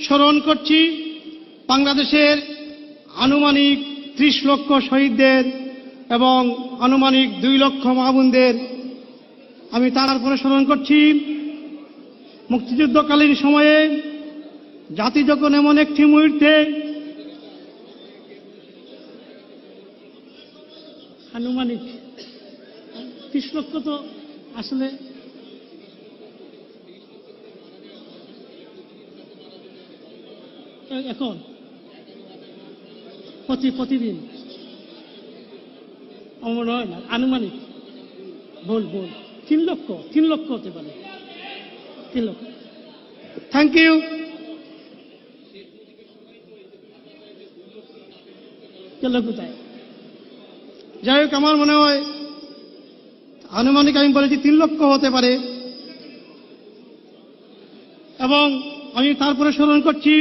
স্মরণ করছি বাংলাদেশের আনুমানিক 30 লক্ষ শহীদদের এবং আনুমানিক 2 লক্ষ মা বোনদের। আমি তারপরে স্মরণ করছি মুক্তিযুদ্ধকালীন সময়ে জাতি যখন এমন একটি মুহূর্তে আনুমানিক 30 লক্ষ তো আসলে এখন প্রতিদিন অমর হয় না, আনুমানিক বল 3 লক্ষ হতে পারে। 3 লক্ষ। Thank you. কোথায় যাই হোক, আমার মনে হয় আনুমানিক আমি বলেছি 3 লক্ষ হতে পারে। এবং আমি তারপরে স্মরণ করছি